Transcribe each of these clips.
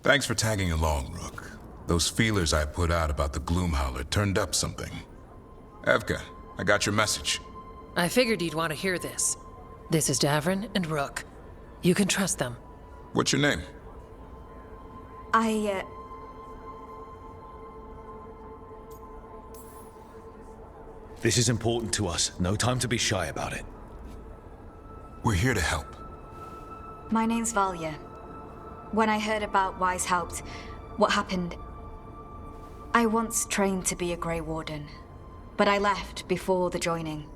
Thanks for tagging along, Rook. Those feelers I put out about the Gloomhowler turned up something. Evka, I got your message. I figured you'd want to hear this. This is Davrin and Rook. You can trust them. What's your name? This is important to us. No time to be shy about it. We're here to help. My name's Valya. When I heard about Wise Helped, what happened... I once trained to be a Grey Warden, but I left before the joining.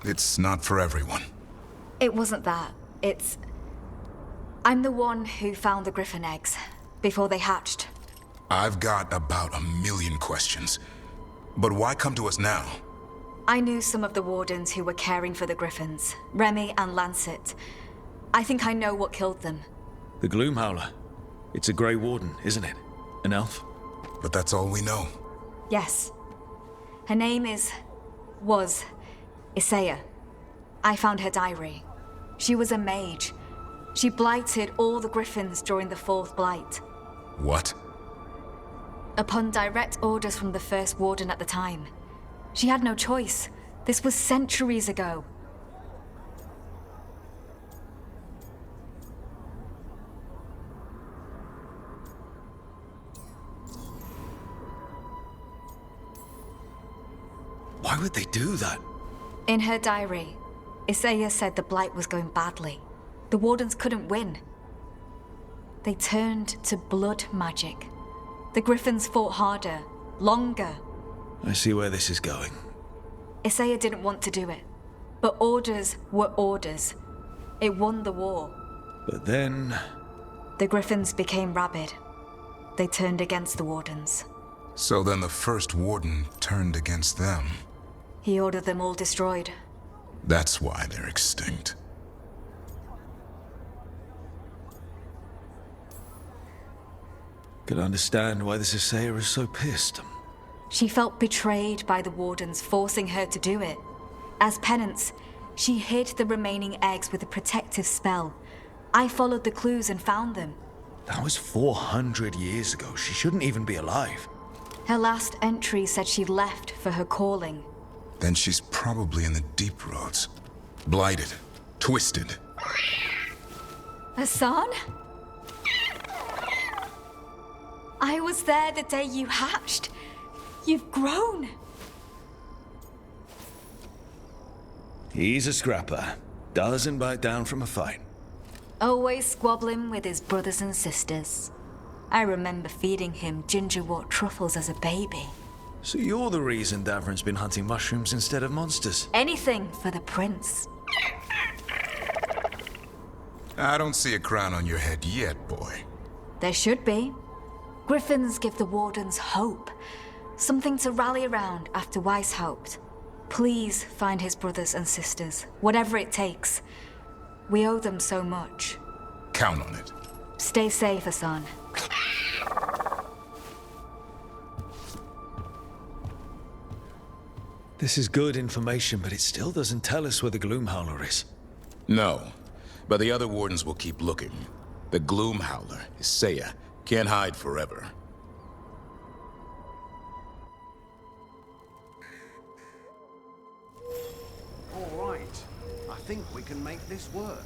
It's not for everyone. It wasn't that. It's... I'm the one who found the Griffin eggs, before they hatched. I've got about 1,000,000 questions. But why come to us now? I knew some of the Wardens who were caring for the Griffins, Remy and Lancet. I think I know what killed them. The Gloomhowler. It's a Grey Warden, isn't it? An elf? But that's all we know. Yes. Her name was Isaiah. I found her diary. She was a mage. She blighted all the Griffins during the Fourth Blight. What? Upon direct orders from the First Warden at the time. She had no choice. This was centuries ago. Why would they do that? In her diary, Isaiah said the Blight was going badly. The Wardens couldn't win. They turned to blood magic. The Griffins fought harder, longer. I see where this is going. Isaiah didn't want to do it, but orders were orders. It won the war. But then... The Griffins became rabid. They turned against the Wardens. So then the First Warden turned against them. He ordered them all destroyed. That's why they're extinct. Can understand why this Isaiah is so pissed. She felt betrayed by the Wardens, forcing her to do it. As penance, she hid the remaining eggs with a protective spell. I followed the clues and found them. That was 400 years ago. She shouldn't even be alive. Her last entry said she left for her calling. Then she's probably in the deep roads. Blighted. Twisted. Hassan? I was there the day you hatched. You've grown. He's a scrapper. Doesn't bite down from a fight. Always squabbling with his brothers and sisters. I remember feeding him gingerwort truffles as a baby. So you're the reason Davrin's been hunting mushrooms instead of monsters? Anything for the prince. I don't see a crown on your head yet, boy. There should be. Griffins give the Wardens hope. Something to rally around after Weiss helped. Please find his brothers and sisters, whatever it takes. We owe them so much. Count on it. Stay safe, Hassan. This is good information, but it still doesn't tell us where the Gloomhowler is. No, but the other Wardens will keep looking. The Gloomhowler, Isaiah, can't hide forever. All right. I think we can make this work.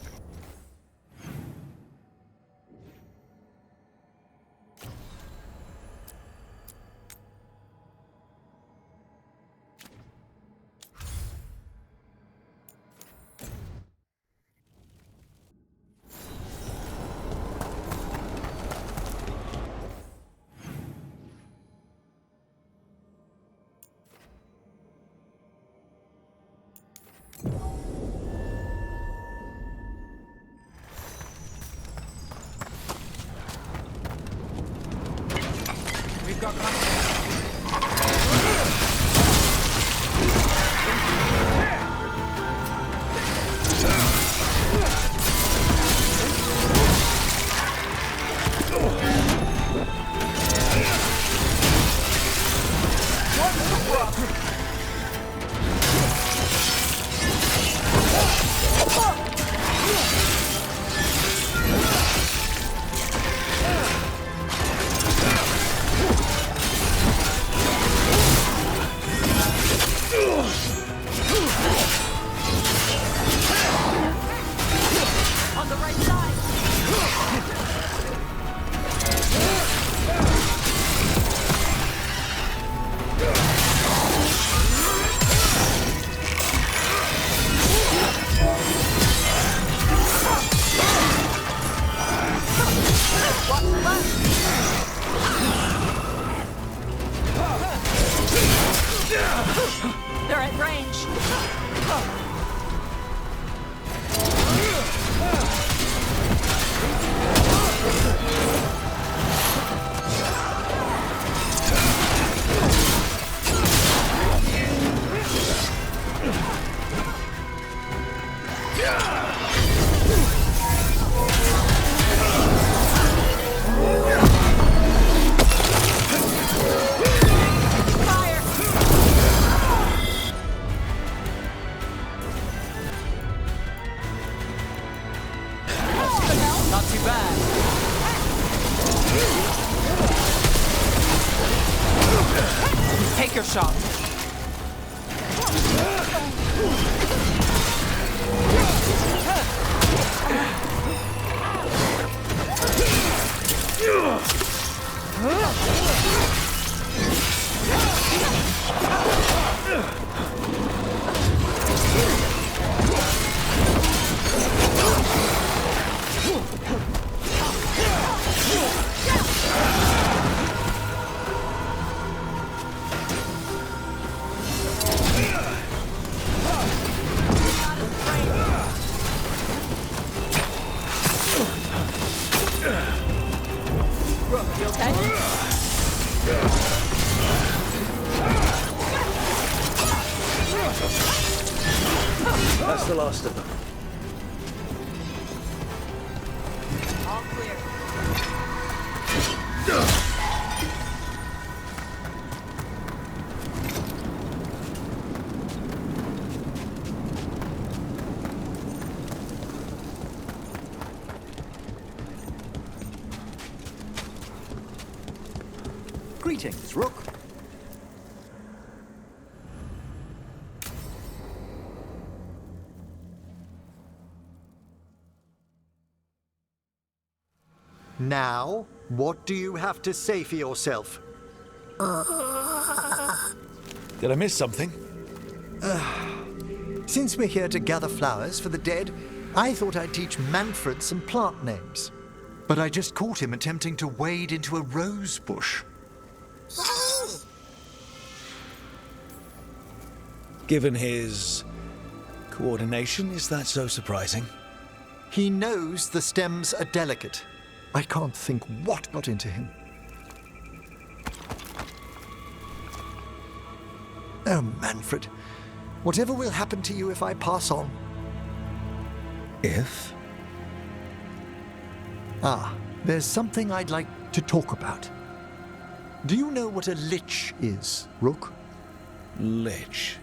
We've got Take your shot. That's the last of them. All clear. Greetings, Rook. Now, what do you have to say for yourself? Did I miss something? Since we're here to gather flowers for the dead, I thought I'd teach Manfred some plant names. But I just caught him attempting to wade into a rose bush. Given his coordination, is that so surprising? He knows the stems are delicate. I can't think what got into him. Oh, Manfred. Whatever will happen to you if I pass on? If? Ah, there's something I'd like to talk about. Do you know what a lich is, Rook? Lich.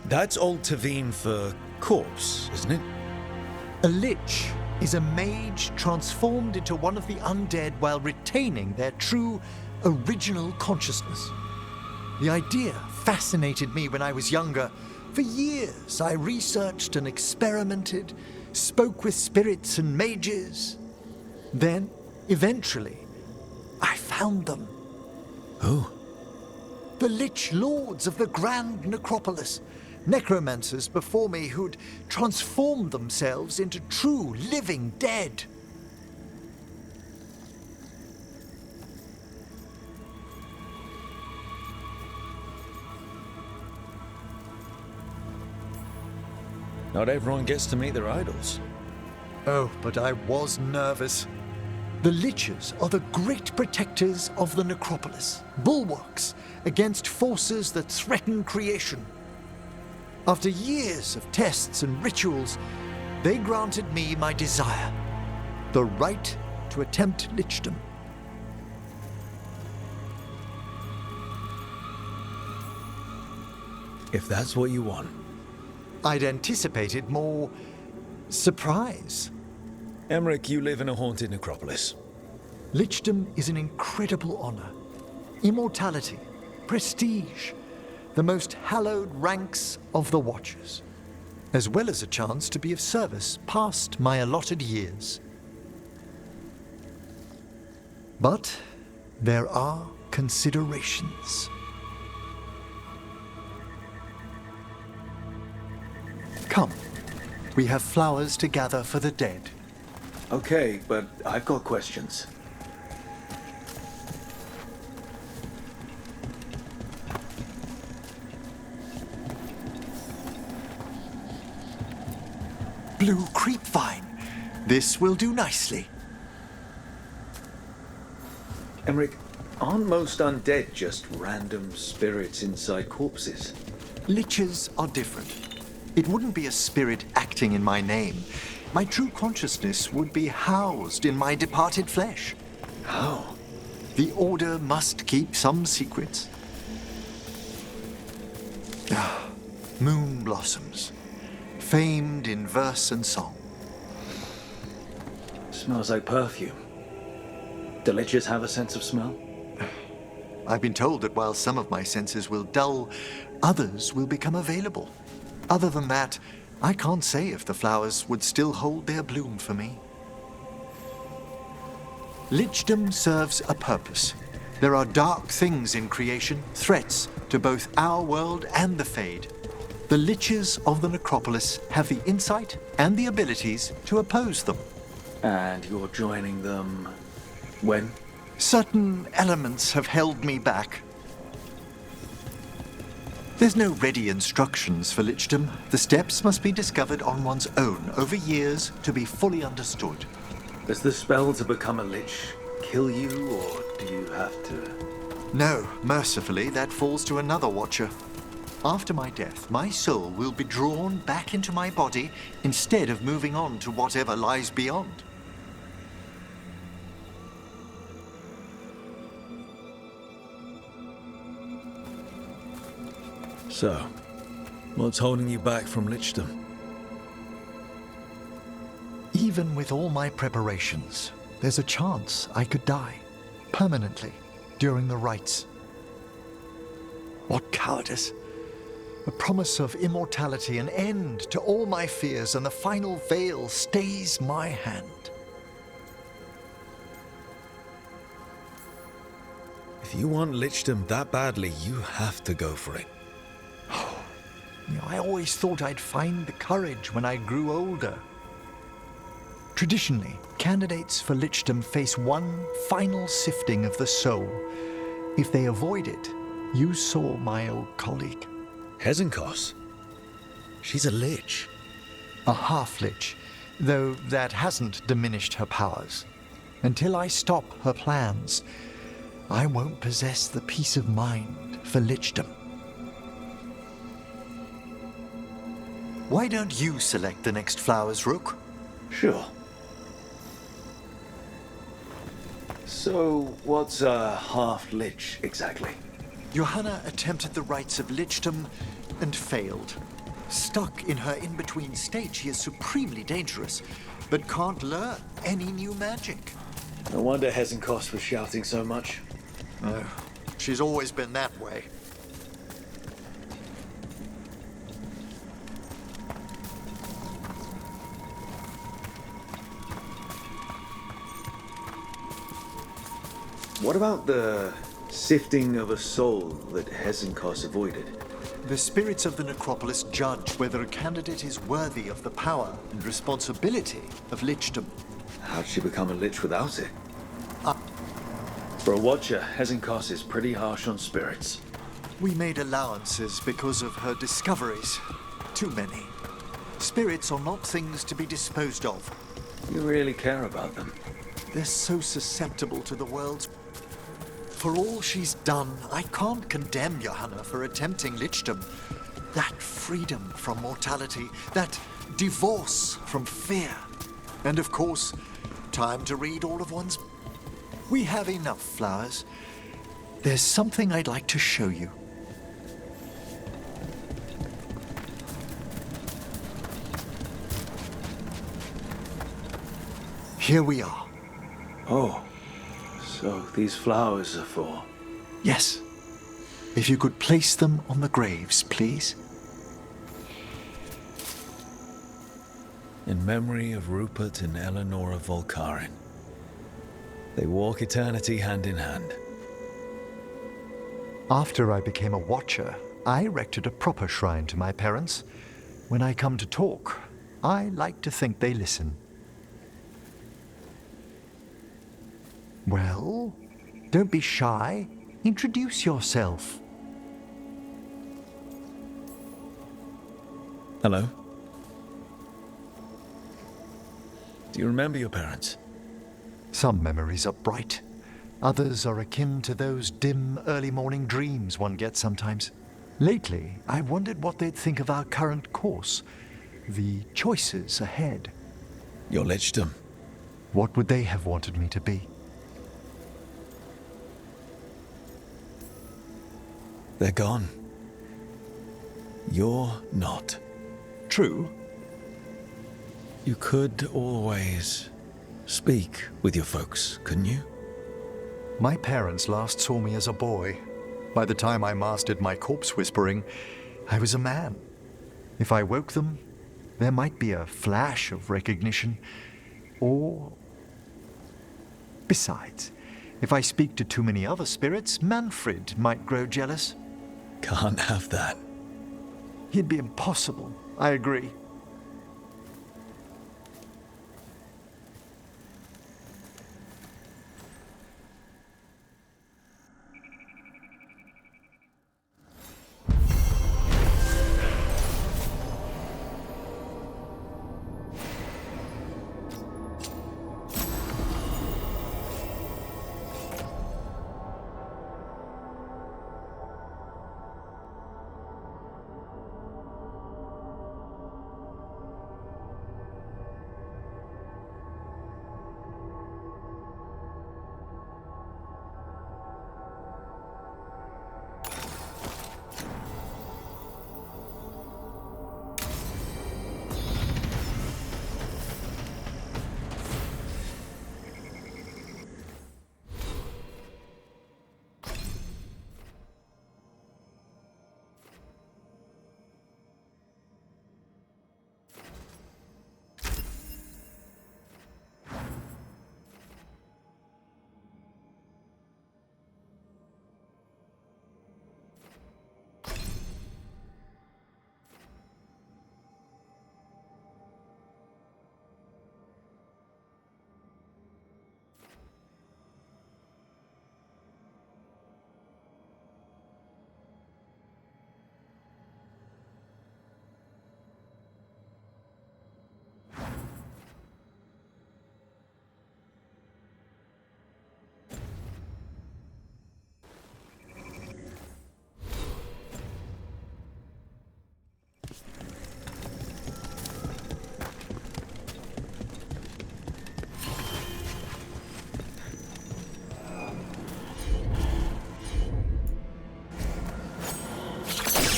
That's Old Tavine for corpse, isn't it? A lich is a mage transformed into one of the undead while retaining their true, original consciousness. The idea fascinated me when I was younger. For years, I researched and experimented, spoke with spirits and mages. Then, eventually, I found them. Who? The Lich Lords of the Grand Necropolis. Necromancers before me who'd transformed themselves into true living dead. Not everyone gets to meet their idols. Oh, but I was nervous. The Liches are the great protectors of the necropolis, bulwarks against forces that threaten creation. After years of tests and rituals, they granted me my desire, the right to attempt lichdom. If that's what you want. I'd anticipated more surprise. Emmerich, you live in a haunted necropolis. Lichdom is an incredible honor. Immortality, prestige, the most hallowed ranks of the Watchers, as well as a chance to be of service past my allotted years. But there are considerations. Come, we have flowers to gather for the dead. Okay, but I've got questions. Blue creepvine. This will do nicely. Emmerich, aren't most undead just random spirits inside corpses? Liches are different. It wouldn't be a spirit acting in my name. My true consciousness would be housed in my departed flesh. How? The Order must keep some secrets. Moon blossoms, famed in verse and song. Smells like perfume. Do liches have a sense of smell? I've been told that while some of my senses will dull, others will become available. Other than that, I can't say if the flowers would still hold their bloom for me. Lichdom serves a purpose. There are dark things in creation, threats to both our world and the Fade. The Liches of the Necropolis have the insight and the abilities to oppose them. And you're joining them when? Certain elements have held me back. There's no ready instructions for Lichdom. The steps must be discovered on one's own over years to be fully understood. Does the spell to become a Lich kill you, or do you have to? No, mercifully, that falls to another Watcher. After my death, my soul will be drawn back into my body instead of moving on to whatever lies beyond. So, what's holding you back from Lichdom? Even with all my preparations, there's a chance I could die permanently during the rites. What cowardice! A promise of immortality, an end to all my fears, and the final veil stays my hand. If you want Lichdom that badly, you have to go for it. I always thought I'd find the courage when I grew older. Traditionally, candidates for Lichdom face one final sifting of the soul. If they avoid it, you saw my old colleague. Hezenkos? She's a Lich. A half-Lich, though that hasn't diminished her powers. Until I stop her plans, I won't possess the peace of mind for Lichdom. Why don't you select the next flowers, Rook? Sure. So, what's a half-Lich exactly? Johanna attempted the rites of Lichdom and failed. Stuck in her in-between state, she is supremely dangerous, but can't learn any new magic. No wonder Hezenkos was shouting so much. No, she's always been that way. What about the sifting of a soul that Hezenkos avoided? The spirits of the necropolis judge whether a candidate is worthy of the power and responsibility of Lichdom. How'd she become a Lich without it? For a Watcher, Hezenkos is pretty harsh on spirits. We made allowances because of her discoveries. Too many. Spirits are not things to be disposed of. You really care about them. They're so susceptible to the world's... For all she's done, I can't condemn Johanna for attempting Lichdom. That freedom from mortality, that divorce from fear. And of course, time to read all of one's... We have enough flowers. There's something I'd like to show you. Here we are. Oh, so these flowers are for... Yes. If you could place them on the graves, please. In memory of Rupert and Eleanora Volcarin. They walk eternity hand in hand. After I became a Watcher, I erected a proper shrine to my parents. When I come to talk, I like to think they listen. Well, don't be shy. Introduce yourself. Hello? Do you remember your parents? Some memories are bright. Others are akin to those dim early morning dreams one gets sometimes. Lately, I wondered what they'd think of our current course, the choices ahead. Your Lichdom. What would they have wanted me to be? They're gone. You're not. True. You could always speak with your folks, couldn't you? My parents last saw me as a boy. By the time I mastered my corpse whispering, I was a man. If I woke them, there might be a flash of recognition, or... Besides, if I speak to too many other spirits, Manfred might grow jealous. Can't have that. He'd be impossible, I agree.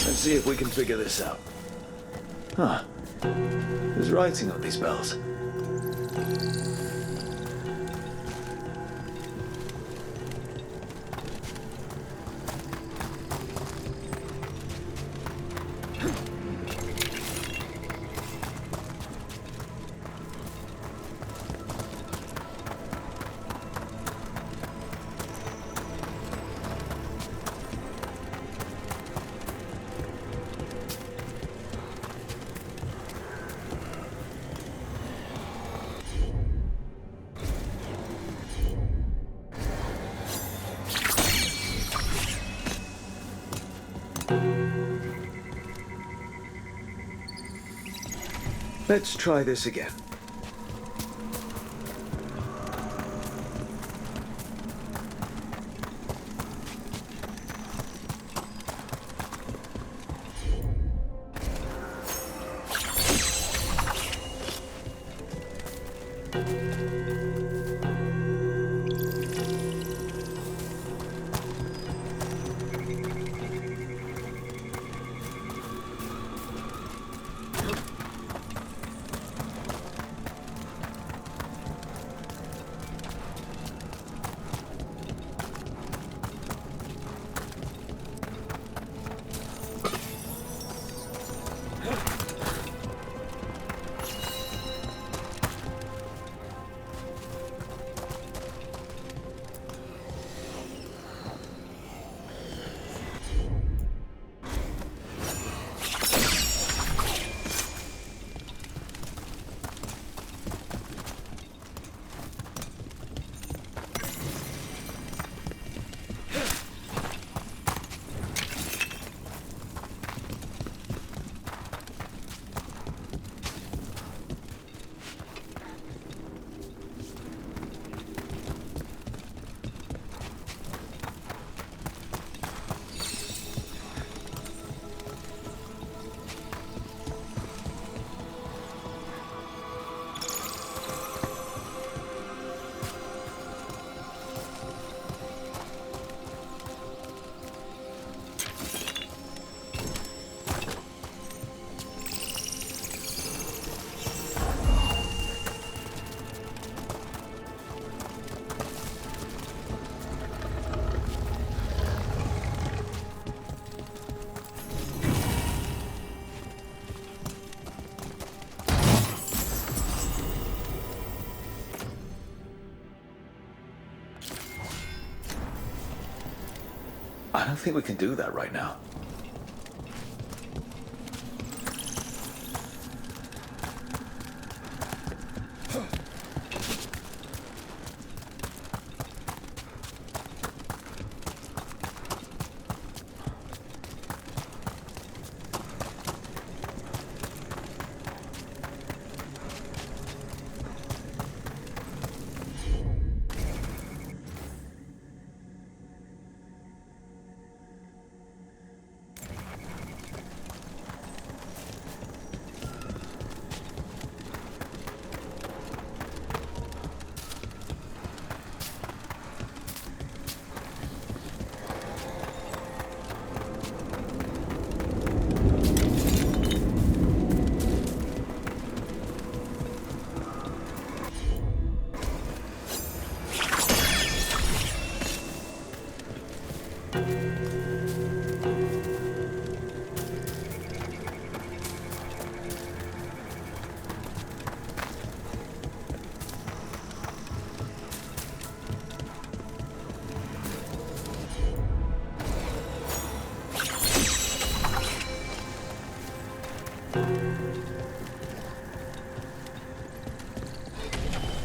Let's see if we can figure this out. Huh. There's writing on these bells. Let's try this again. I don't think we can do that right now.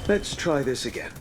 Let's try this again.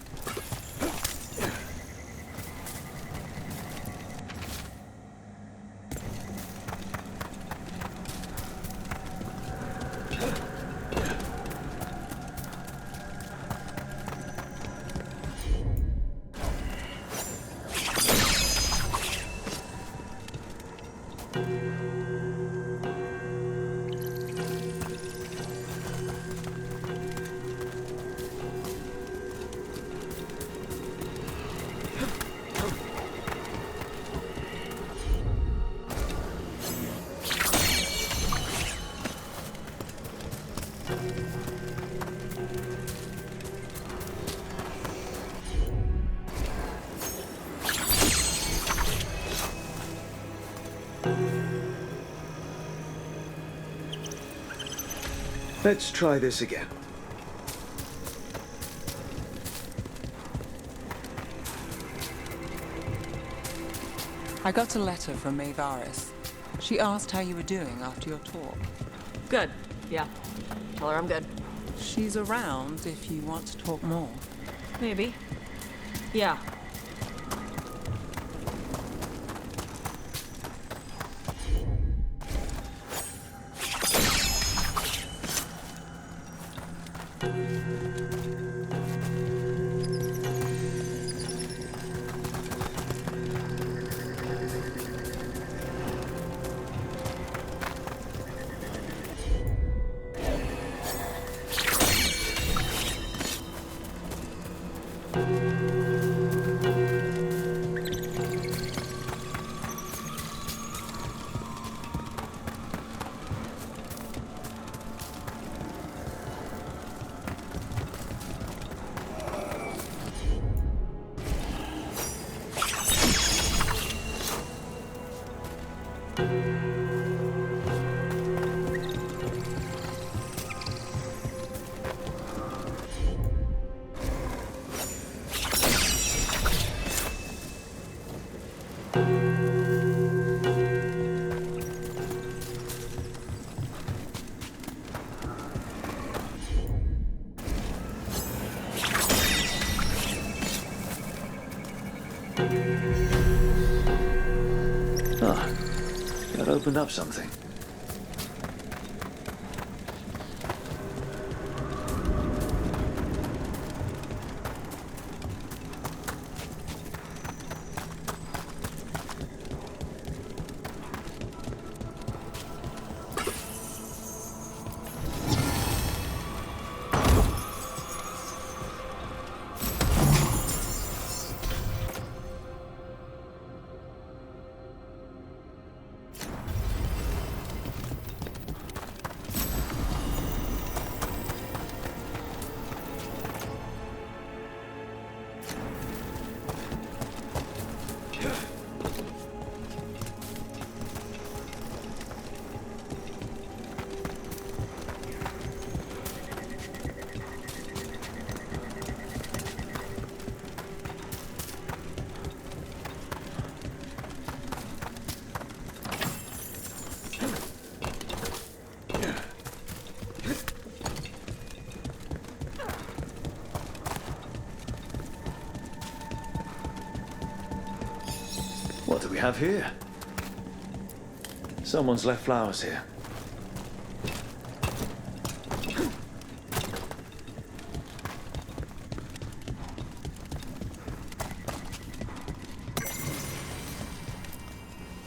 Let's try this again. I got a letter from Maevaris. She asked how you were doing after your talk. Good. Yeah. Tell her I'm good. She's around if you want to talk more. Maybe. Yeah. That opened up something. What do we have here? Someone's left flowers here.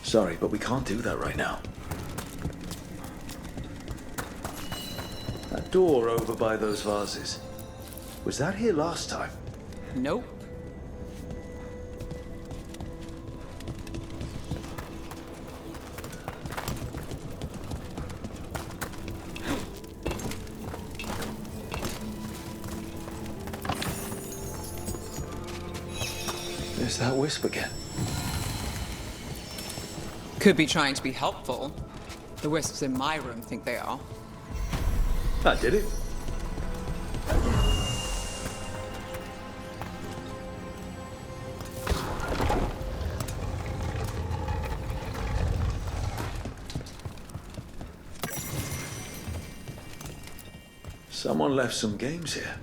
Sorry, but we can't do that right now. That door over by those vases. Was that here last time? Nope. There's that wisp again. Could be trying to be helpful. The wisps in my room think they are. That did it. Someone left some games here.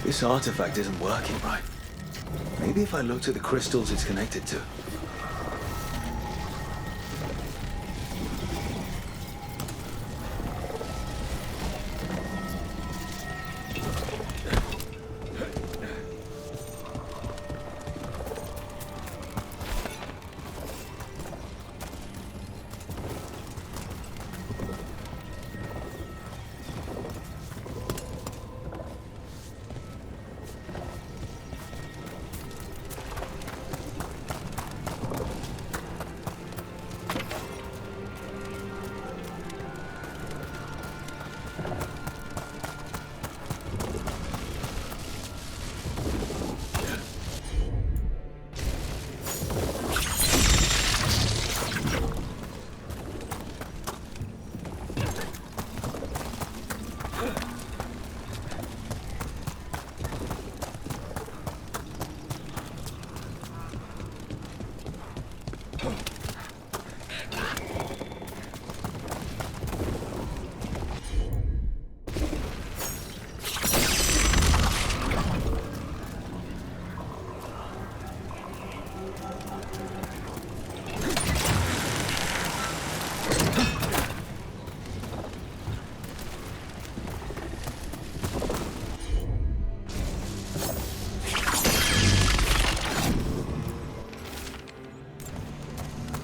This artifact isn't working right. Maybe if I looked at the crystals it's connected to.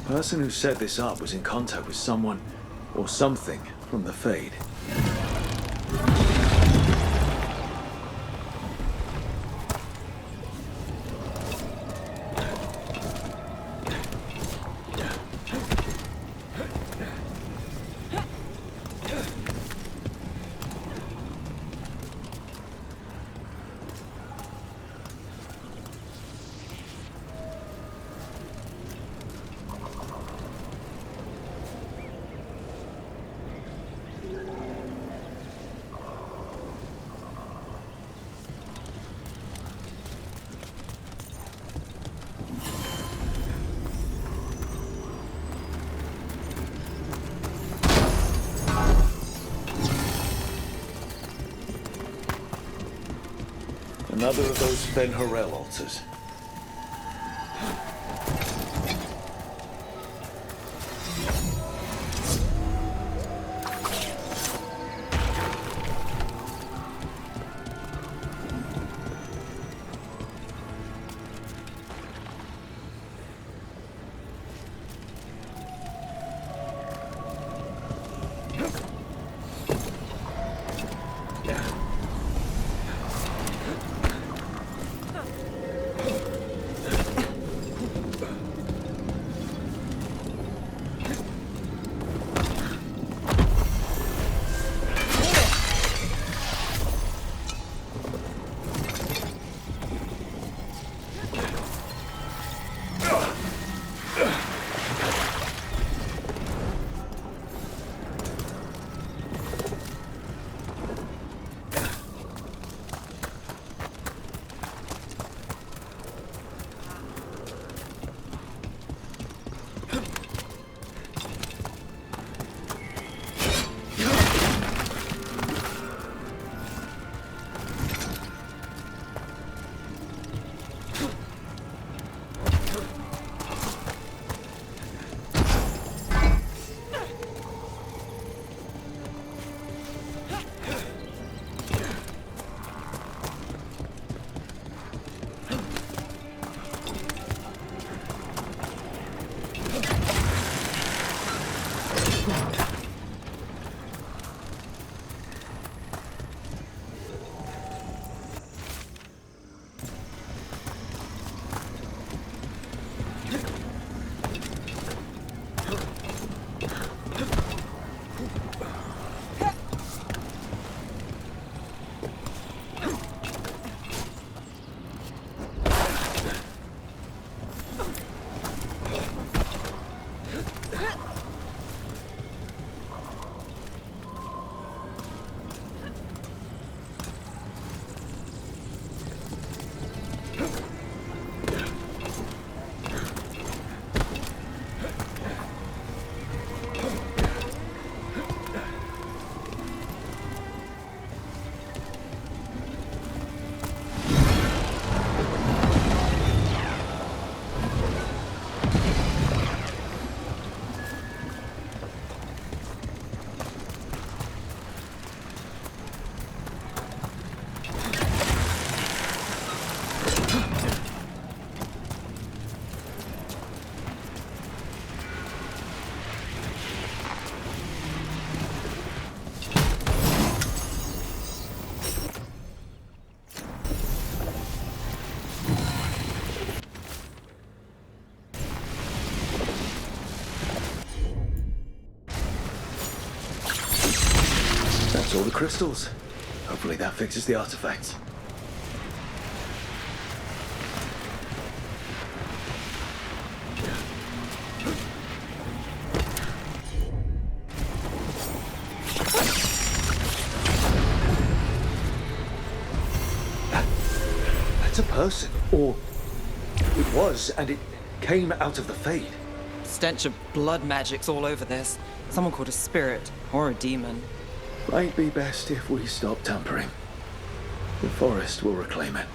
The person who set this up was in contact with someone or something from the Fade. Another of those Ben Harel altars. That's all the crystals. Hopefully that fixes the artifacts. That's a person, or it was, and it came out of the Fade. stench of blood magic's all over this. Someone called a spirit or a demon. Might be best if we stop tampering. The forest will reclaim it.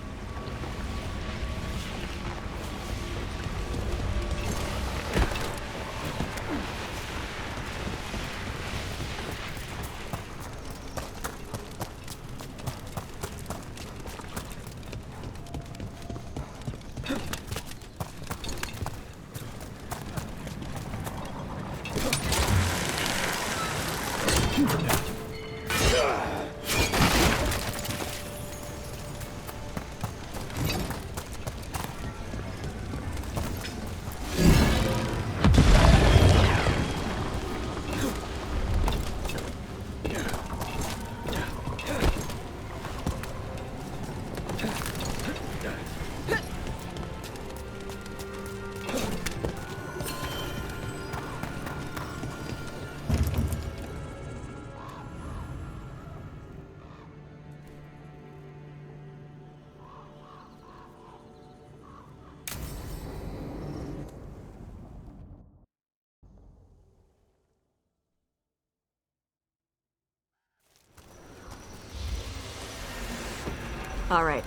All right.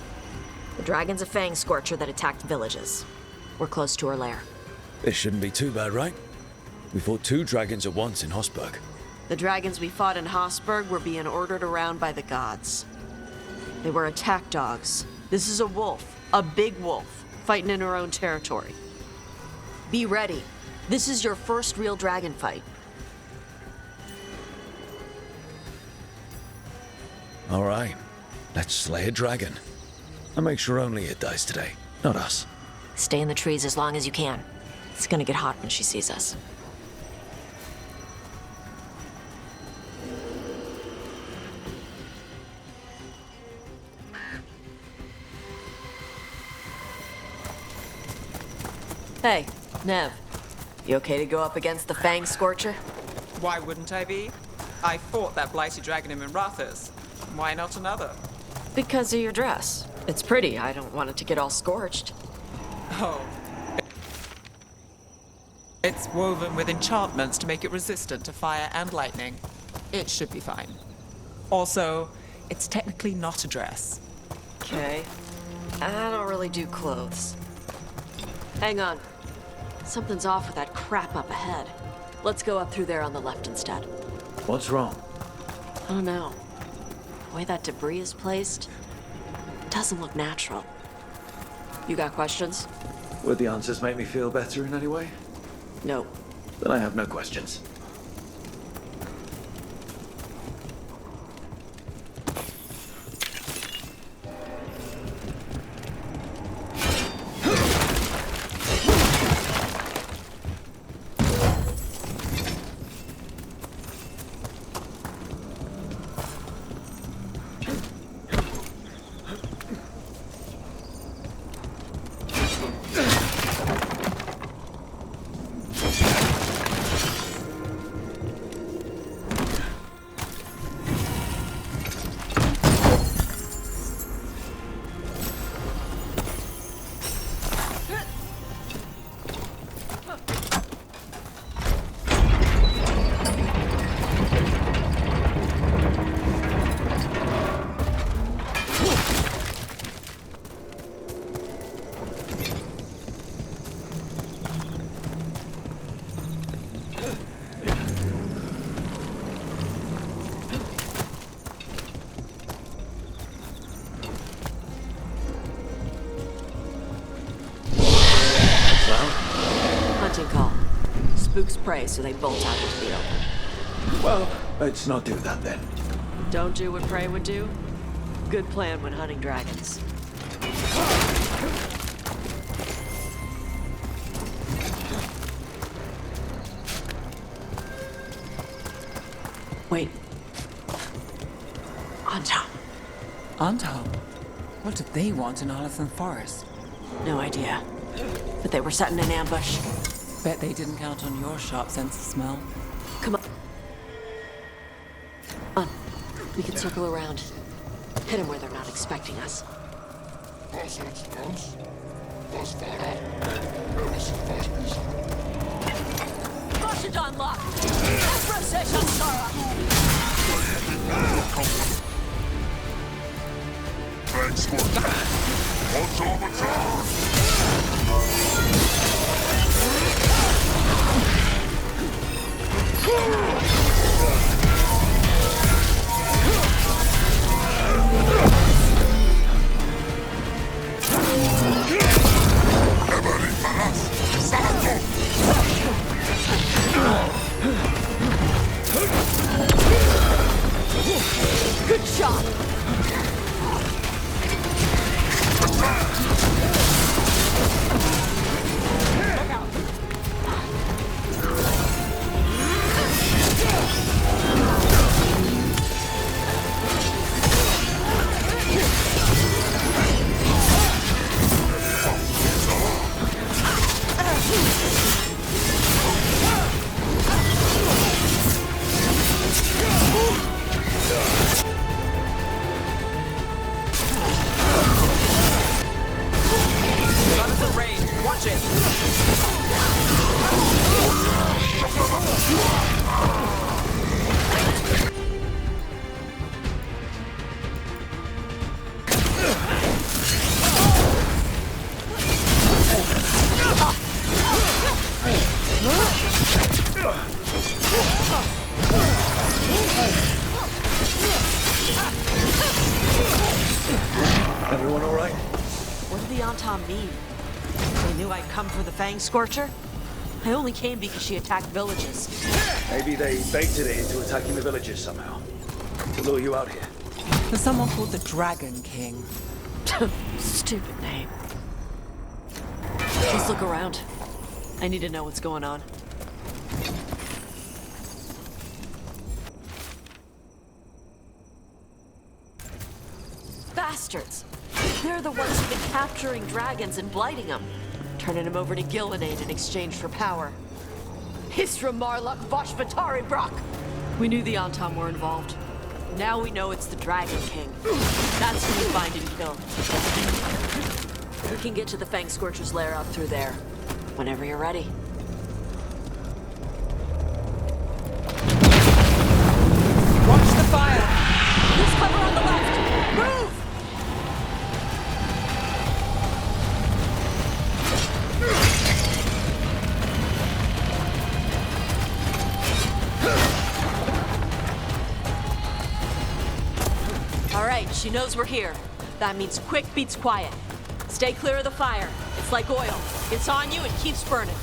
The dragon's a Fangscorcher that attacked villages. We're close to her lair. This shouldn't be too bad, right? We fought 2 dragons at once in Hosberg. The dragons we fought in Hosberg were being ordered around by the gods. They were attack dogs. This is a wolf, a big wolf, fighting in her own territory. Be ready. This is your first real dragon fight. All right, let's slay a dragon. And make sure only it dies today, not us. Stay in the trees as long as you can. It's gonna get hot when she sees us. Hey, Nev. You okay to go up against the Fangscorcher? Why wouldn't I be? I fought that blighted dragon in Minrathas. Why not another? Because of your dress. It's pretty. I don't want it to get all scorched. Oh. It's woven with enchantments to make it resistant to fire and lightning. It should be fine. Also, it's technically not a dress. Okay. I don't really do clothes. Hang on. Something's off with that crap up ahead. Let's go up through there on the left instead. What's wrong? I don't know. The way that debris is placed, it doesn't look natural. You got questions? Would the answers make me feel better in any way? No. Then I have no questions. Hunting call. Spooks prey, so they bolt out into the open. Well, let's not do that then. Don't do what prey would do? Good plan when hunting dragons. Wait. On top. On top? What did they want in Arlington Forest? No idea. But they were setting an ambush. Bet they didn't count on your sharp sense of smell. Come on. We can circle around. Hit them where they're not expecting us. Legend unlocked! Procession Sara! Fangscorcher! Automaton! Good shot! Everyone all right? What did the Antam mean? They knew I'd come for the Fangscorcher? I only came because she attacked villages. Maybe they baited it into attacking the villagers somehow. To lure you out here. There's someone called the Dragon King. Stupid name. Let's look around. I need to know what's going on. Bastards! They're the ones who've been capturing dragons and blighting them, turning them over to Gillenade in exchange for power. Hisra Marluk Voshvatari Brock! We knew the Antam were involved. Now we know it's the Dragon King. That's who we find and kill. We can get to the Fangscorcher's lair out through there. Whenever you're ready. Watch the fire! There's cover on the left! Move! All right, she knows we're here. That means quick beats quiet. Stay clear of the fire. It's like oil. It's on you and keeps burning.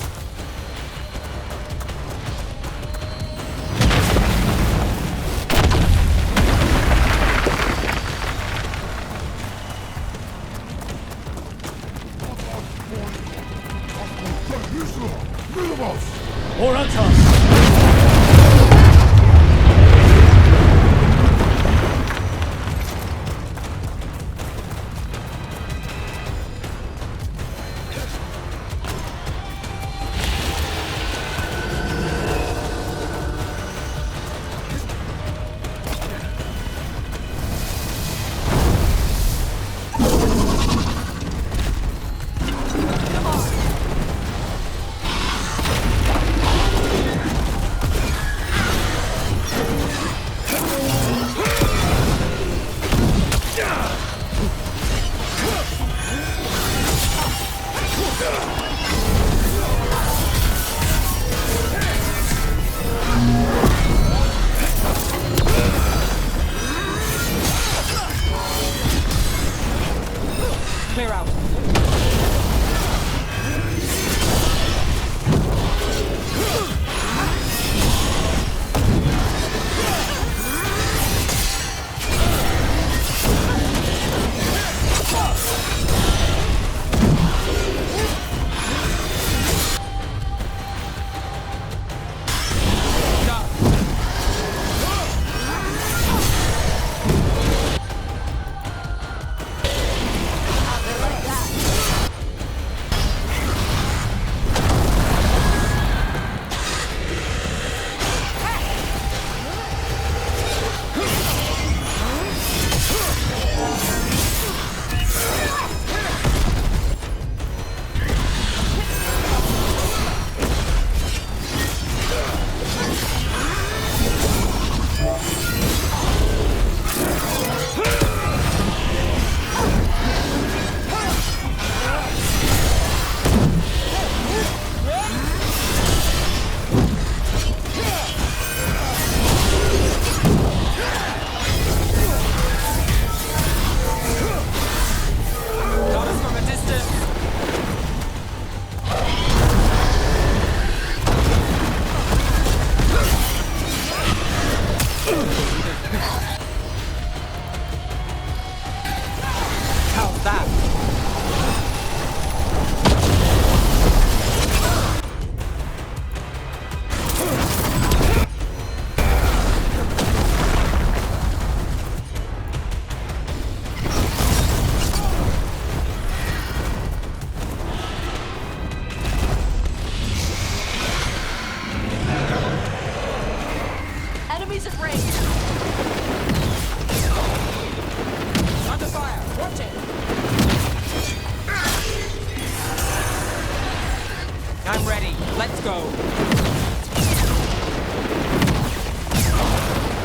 I'm ready. Let's go.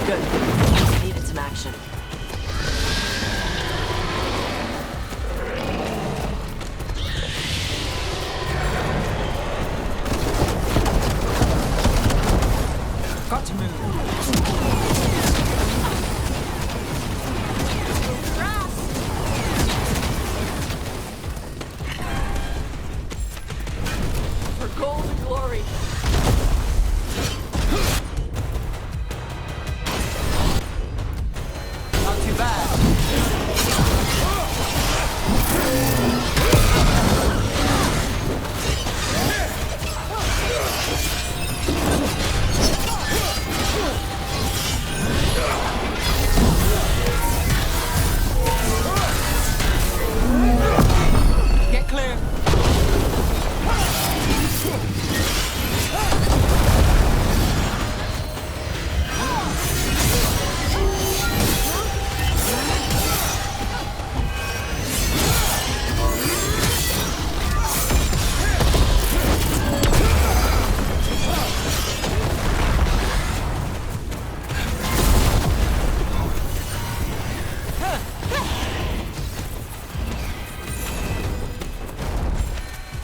Good. Needed some action. Got to move. For gold and glory. Not too bad. Get clear.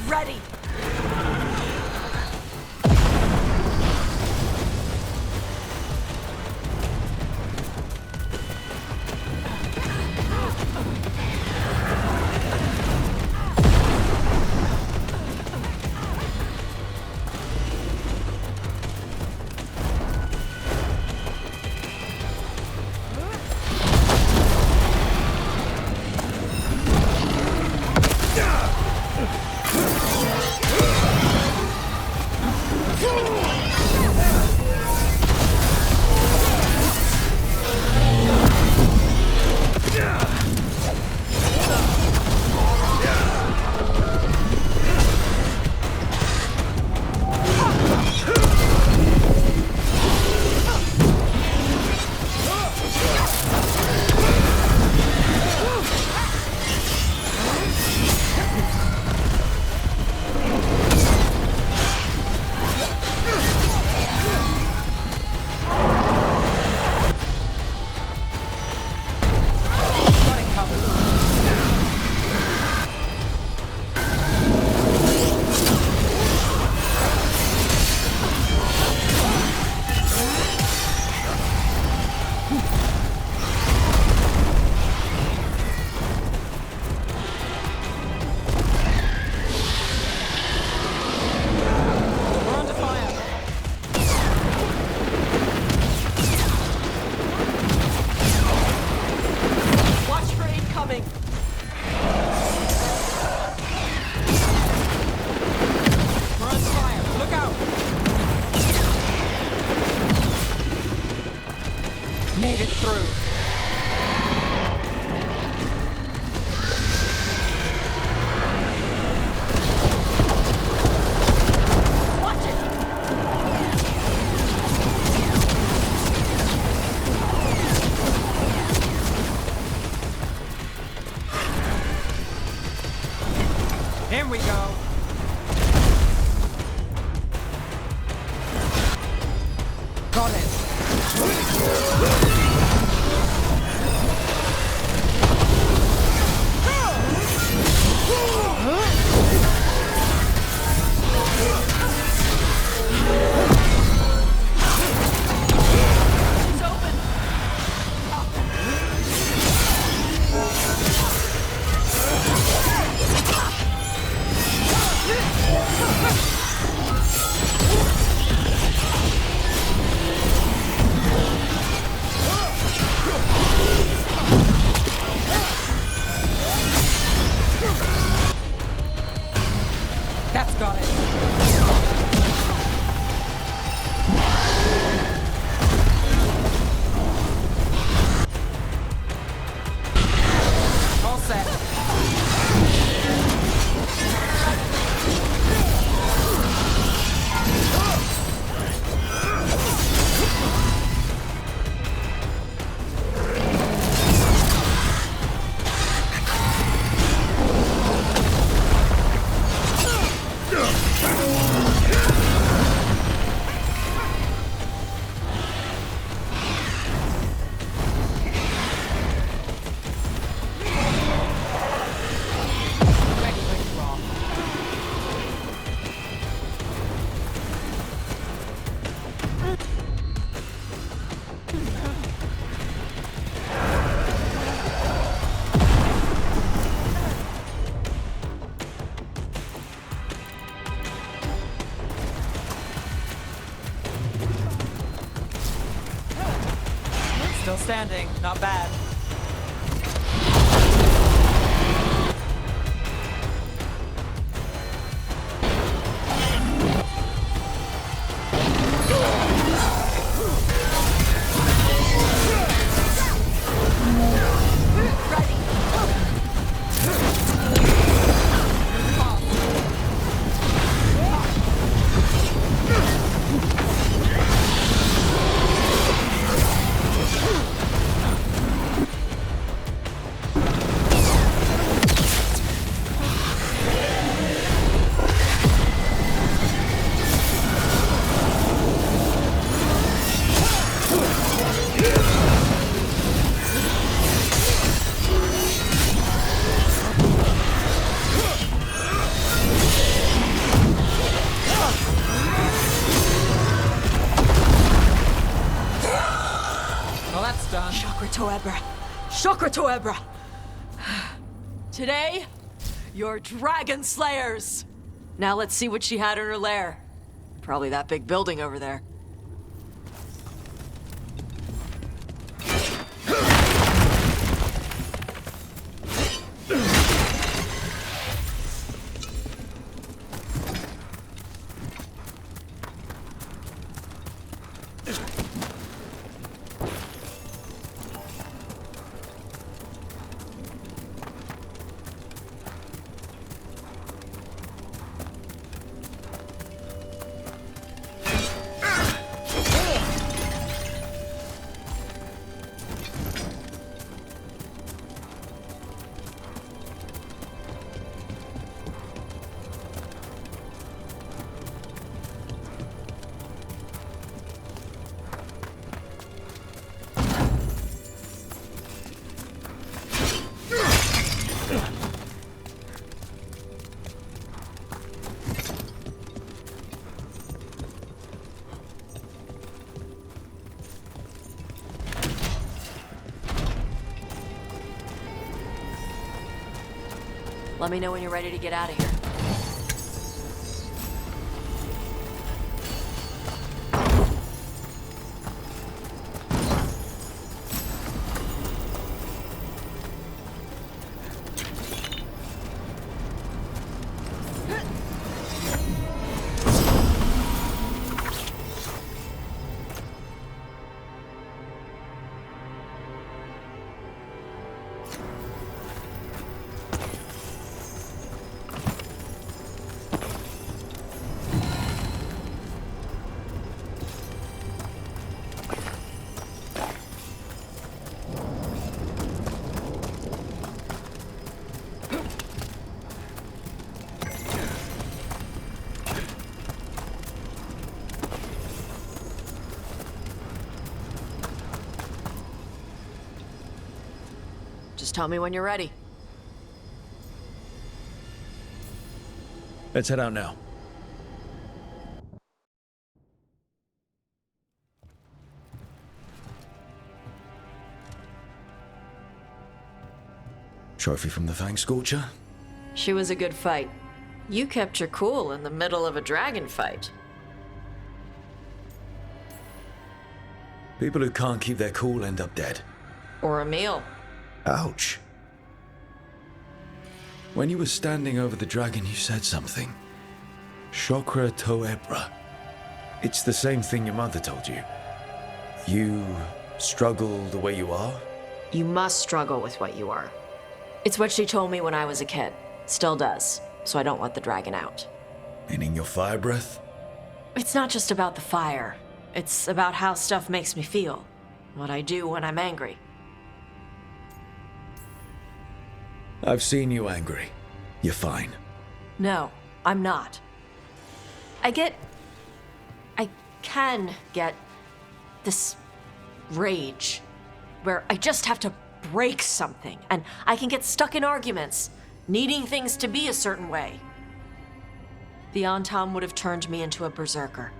Ready. We're under fire. Watch for incoming. We're under fire. Look out. Made it through. Watch it. In we go. Got it. Still standing, not bad. Shokra Toebra! Today, you're dragon slayers! Now let's see what she had in her lair. Probably that big building over there. Let me know when you're ready to get out of here. Just tell me when you're ready. Let's head out now. Trophy from the Fangscorcher? She was a good fight. You kept your cool in the middle of a dragon fight. People who can't keep their cool end up dead. Or a meal. Ouch. When you were standing over the dragon, you said something. Shokra Toebra. It's the same thing your mother told you. You struggle the way you are? You must struggle with what you are. It's what she told me when I was a kid. Still does. So I don't want the dragon out. Meaning your fire breath? It's not just about the fire. It's about how stuff makes me feel. What I do when I'm angry. I've seen you angry. You're fine. No, I'm not. I can get this rage where I just have to break something and I can get stuck in arguments, needing things to be a certain way. The Antam would have turned me into a berserker,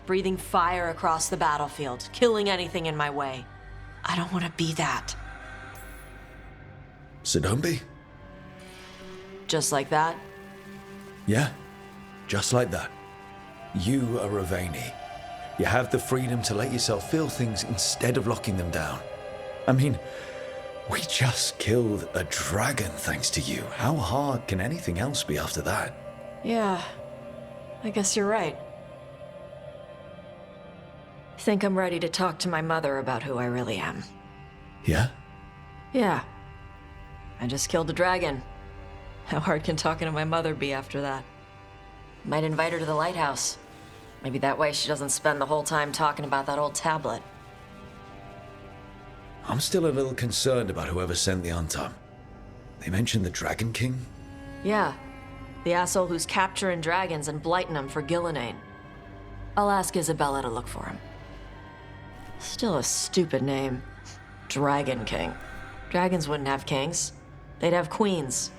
breathing fire across the battlefield, killing anything in my way. I don't want to be that. So don't be. Just like that? Yeah, just like that. You are Ravani. You have the freedom to let yourself feel things instead of locking them down. I mean, we just killed a dragon thanks to you. How hard can anything else be after that? Yeah, I guess you're right. I think I'm ready to talk to my mother about who I really am. Yeah? Yeah. I just killed a dragon. How hard can talking to my mother be after that? Might invite her to the lighthouse. Maybe that way she doesn't spend the whole time talking about that old tablet. I'm still a little concerned about whoever sent the Untom. They mentioned the Dragon King? Yeah. The asshole who's capturing dragons and blighting them for Gillinane. I'll ask Isabella to look for him. Still a stupid name. Dragon King. Dragons wouldn't have kings. They'd have queens.